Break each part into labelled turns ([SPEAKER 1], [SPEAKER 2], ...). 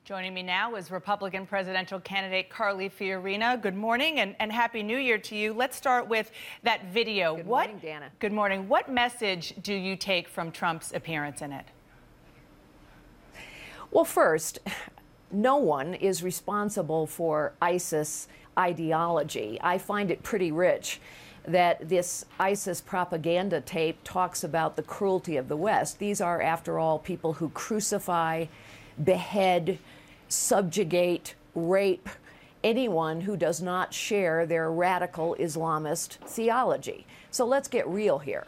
[SPEAKER 1] Joining me now is Republican presidential candidate Carly Fiorina. Good morning and Happy New Year to you. Let's start with that video.
[SPEAKER 2] Good morning, Dana.
[SPEAKER 1] Good morning. What message do you take from Trump's appearance in it?
[SPEAKER 2] Well, first, no one is responsible for ISIS ideology. I find it pretty rich that this ISIS propaganda tape talks about the cruelty of the West. These are, after all, people who crucify, behead, subjugate, rape anyone who does not share their radical Islamist theology. So let's get real here.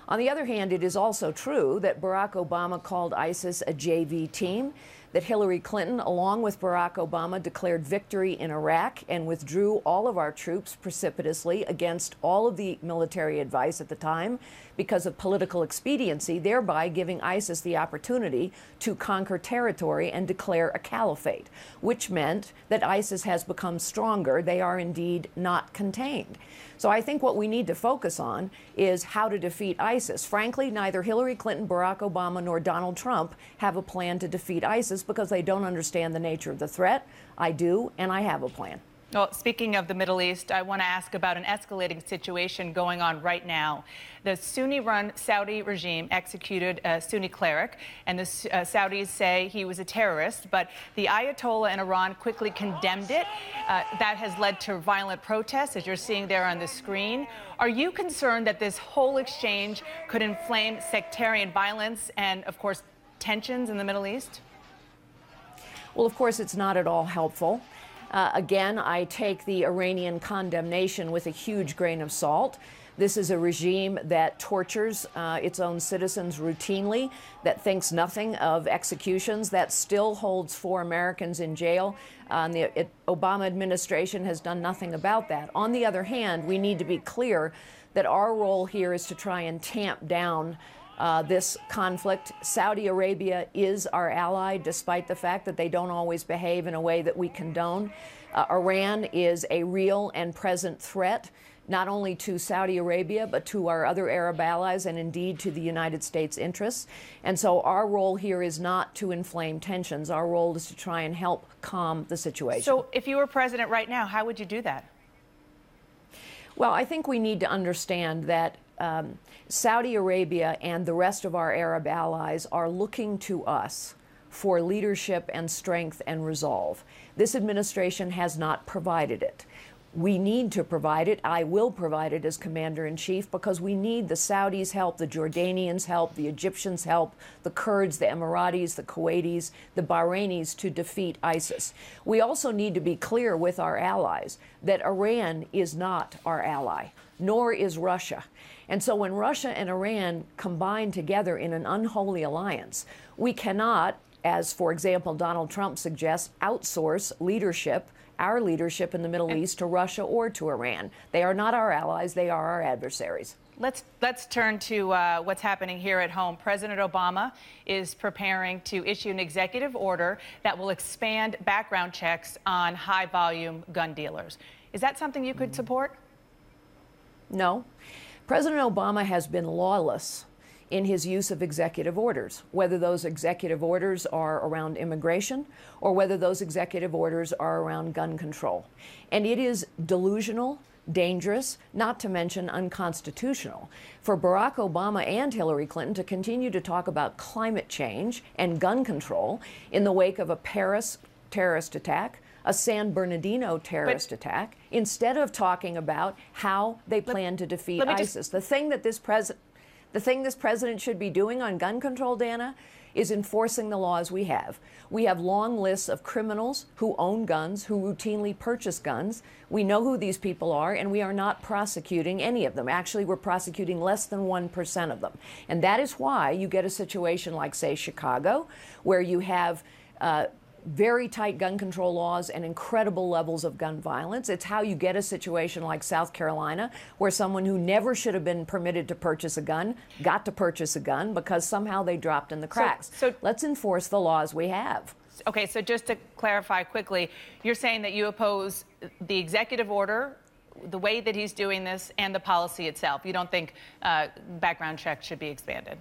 [SPEAKER 2] On the other hand, it is also true that Barack Obama called ISIS a JV team, that Hillary Clinton, along with Barack Obama, declared victory in Iraq and withdrew all of our troops precipitously against all of the military advice at the time because of political expediency, thereby giving ISIS the opportunity to conquer territory and declare a caliphate, which meant that ISIS has become stronger. They are indeed not contained. So I think what we need to focus on is how to defeat ISIS. Frankly, neither Hillary Clinton, Barack Obama, nor Donald Trump have a plan to defeat ISIS because they don't understand the nature of the threat. I do, and I have a plan.
[SPEAKER 1] Well, speaking of the Middle East, I want to ask about an escalating situation going on right now. The Sunni-run Saudi regime executed a Sunni cleric, and the Saudis say he was a terrorist, but the Ayatollah in Iran quickly condemned it. That has led to violent protests, as you're seeing there on the screen. Are you concerned that this whole exchange could inflame sectarian violence and, of course, tensions in the Middle East?
[SPEAKER 2] Well, of course, it's not at all helpful. Again, I take the Iranian condemnation with a huge grain of salt. This is a regime that tortures its own citizens routinely, that thinks nothing of executions, that still holds 4 Americans in jail. The Obama administration has done nothing about that. On the other hand, we need to be clear that our role here is to try and tamp down this conflict. Saudi Arabia is our ally, despite the fact that they don't always behave in a way that we condone. Iran is a real and present threat, not only to Saudi Arabia, but to our other Arab allies and indeed to the United States' interests. And so our role here is not to inflame tensions. Our role is to try and help calm the situation.
[SPEAKER 1] So if you were president right now, how would you do that?
[SPEAKER 2] Well, I think we need to understand that Saudi Arabia and the rest of our Arab allies are looking to us for leadership and strength and resolve. This administration has not provided it. We need to provide it. I will provide it as commander-in-chief because we need the Saudis' help, the Jordanians' help, the Egyptians' help, the Kurds, the Emiratis, the Kuwaitis, the Bahrainis to defeat ISIS. We also need to be clear with our allies that Iran is not our ally, nor is Russia. And so when Russia and Iran combine together in an unholy alliance, we cannot, as, for example, Donald Trump suggests, outsource leadership, our leadership in the Middle East, to Russia or to Iran. They are not our allies. They are our adversaries.
[SPEAKER 1] Let's turn to what's happening here at home. President Obama is preparing to issue an executive order that will expand background checks on high-volume gun dealers. Is that something you could support?
[SPEAKER 2] No. President Obama has been lawless in his use of executive orders, whether those executive orders are around immigration or whether those executive orders are around gun control. And it is delusional, dangerous, not to mention unconstitutional, for Barack Obama and Hillary Clinton to continue to talk about climate change and gun control in the wake of a Paris terrorist attack, a San Bernardino terrorist attack, instead of talking about how they plan to defeat ISIS. The thing this president should be doing on gun control, Dana, is enforcing the laws we have. We have long lists of criminals who own guns, who routinely purchase guns. We know who these people are, and we are not prosecuting any of them. Actually, we're prosecuting less than 1% of them. And that is why you get a situation like, say, Chicago, where you have very tight gun control laws and incredible levels of gun violence. It's how you get a situation like South Carolina, where someone who never should have been permitted to purchase a gun got to purchase a gun because somehow they dropped in the cracks. So let's enforce the laws we have.
[SPEAKER 1] Okay, so just to clarify quickly, you're saying that you oppose the executive order, the way that he's doing this, and the policy itself. You don't think background checks should be expanded?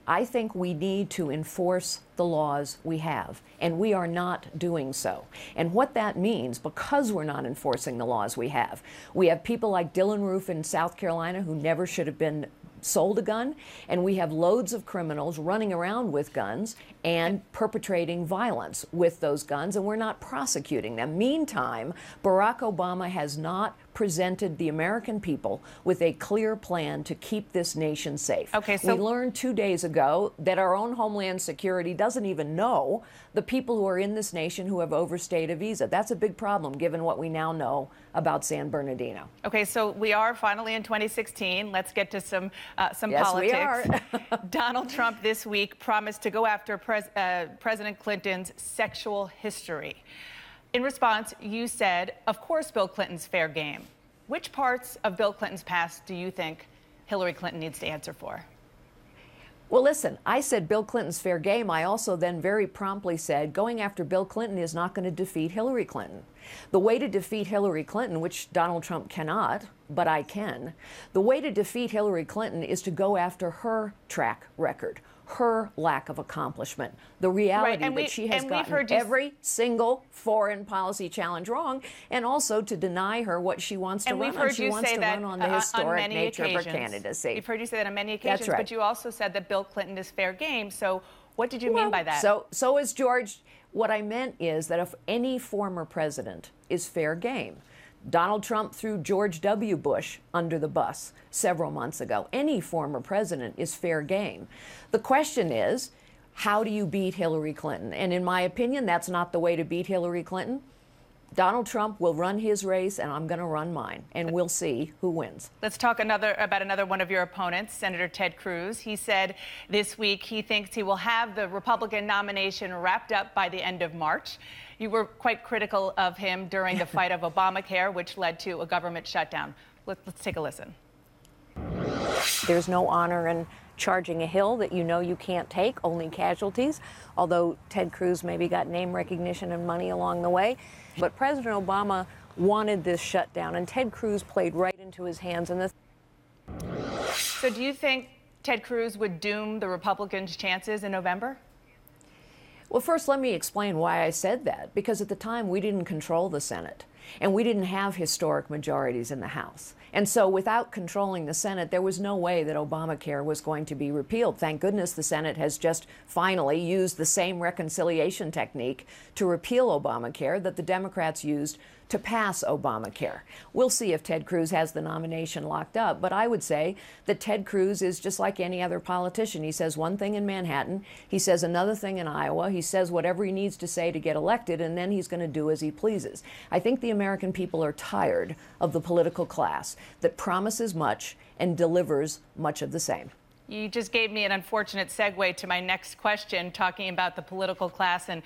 [SPEAKER 2] I think we need to enforce the laws we have, and we are not doing so. And what that means, because we're not enforcing the laws we have people like Dylann Roof in South Carolina who never should have been sold a gun, and we have loads of criminals running around with guns and perpetrating violence with those guns, and we're not prosecuting them. Meantime, Barack Obama has not presented the American people with a clear plan to keep this nation safe.
[SPEAKER 1] Okay, so
[SPEAKER 2] we learned 2 days ago that our own Homeland Security doesn't even know the people who are in this nation who have overstayed a visa. That's a big problem given what we now know about San Bernardino.
[SPEAKER 1] Okay, so we are finally in 2016. Let's get to some
[SPEAKER 2] Yes,
[SPEAKER 1] politics.
[SPEAKER 2] we are.
[SPEAKER 1] Donald Trump this week promised to go after President Clinton's sexual history. In response, you said, of course, Bill Clinton's fair game. Which parts of Bill Clinton's past do you think Hillary Clinton needs to answer for?
[SPEAKER 2] Well, listen, I said Bill Clinton's fair game. I also then very promptly said going after Bill Clinton is not going to defeat Hillary Clinton. The way to defeat Hillary Clinton, which Donald Trump cannot, but I can, the way to defeat Hillary Clinton is to go after her track record, her lack of accomplishment, the reality that she has gotten every single foreign policy challenge wrong, and also to deny her what she wants to run on. She wants to run on the historic nature of her candidacy.
[SPEAKER 1] We've heard you say that on many occasions,
[SPEAKER 2] That's right.
[SPEAKER 1] But you also said that Bill Clinton is fair game. So what did you mean by that?
[SPEAKER 2] So is George. What I meant is that if any former president is fair game, Donald Trump threw George W. Bush under the bus several months ago. Any former president is fair game. The question is, how do you beat Hillary Clinton? And in my opinion, that's not the way to beat Hillary Clinton. Donald Trump will run his race, and I'm going to run mine, and we'll see who wins.
[SPEAKER 1] Let's talk about another one of your opponents, Senator Ted Cruz. He said this week he thinks he will have the Republican nomination wrapped up by the end of March. You were quite critical of him during the fight of Obamacare, which led to a government shutdown. Let's take a listen.
[SPEAKER 3] There's no honor in charging a hill that you know you can't take, only casualties, although Ted Cruz maybe got name recognition and money along the way. But President Obama wanted this shutdown, and Ted Cruz played right into his hands.
[SPEAKER 1] So do you think Ted Cruz would doom the Republicans' chances in November?
[SPEAKER 2] Well, first, let me explain why I said that. Because at the time, we didn't control the Senate, and we didn't have historic majorities in the House. And so without controlling the Senate, there was no way that Obamacare was going to be repealed. Thank goodness the Senate has just finally used the same reconciliation technique to repeal Obamacare that the Democrats used to pass Obamacare. We'll see if Ted Cruz has the nomination locked up, but I would say that Ted Cruz is just like any other politician. He says one thing in Manhattan, he says another thing in Iowa, he says whatever he needs to say to get elected, and then he's going to do as he pleases. I think the American people are tired of the political class that promises much and delivers much of the same.
[SPEAKER 1] You just gave me an unfortunate segue to my next question, talking about the political class and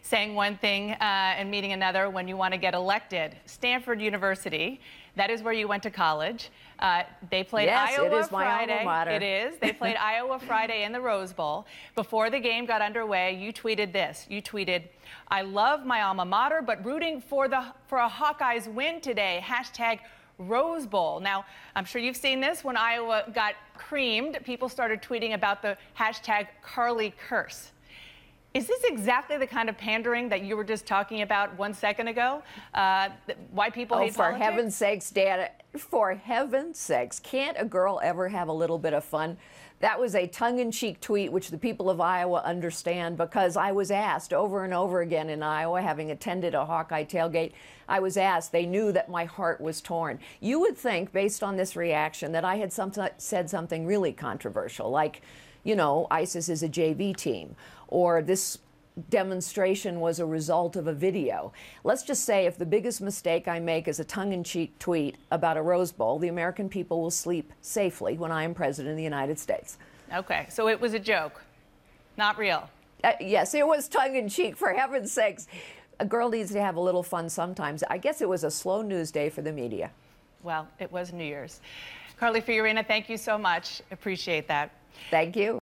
[SPEAKER 1] saying one thing and meaning another when you want to get elected. Stanford University, that is where you went to college. They played Iowa
[SPEAKER 2] it is my
[SPEAKER 1] Friday.
[SPEAKER 2] alma mater.
[SPEAKER 1] It is. They played Iowa Friday in the Rose Bowl. Before the game got underway, you tweeted this. You tweeted, "I love my alma mater, but rooting for a Hawkeyes win today. Hashtag Rose Bowl." Now, I'm sure you've seen this. When Iowa got creamed, people started tweeting about the hashtag Carly curse. Is this exactly the kind of pandering that you were just talking about 1 second ago? Why people hate
[SPEAKER 2] for
[SPEAKER 1] politics?
[SPEAKER 2] heaven's sakes, Dad, for heaven's sakes, can't a girl ever have a little bit of fun? That was a tongue-in-cheek tweet, which the people of Iowa understand, because I was asked over and over again in Iowa, having attended a Hawkeye tailgate, I was asked, they knew that my heart was torn. You would think, based on this reaction, that I had said something really controversial, like, you know, ISIS is a JV team, or this demonstration was a result of a video. Let's just say if the biggest mistake I make is a tongue-in-cheek tweet about a Rose Bowl, the American people will sleep safely when I am president of the United States.
[SPEAKER 1] Okay, so it was a joke, not real.
[SPEAKER 2] Yes, it was tongue-in-cheek, for heaven's sakes. A girl needs to have a little fun sometimes. I guess it was a slow news day for the media.
[SPEAKER 1] Well, it was New Year's. Carly Fiorina, thank you so much. Appreciate that.
[SPEAKER 2] Thank you.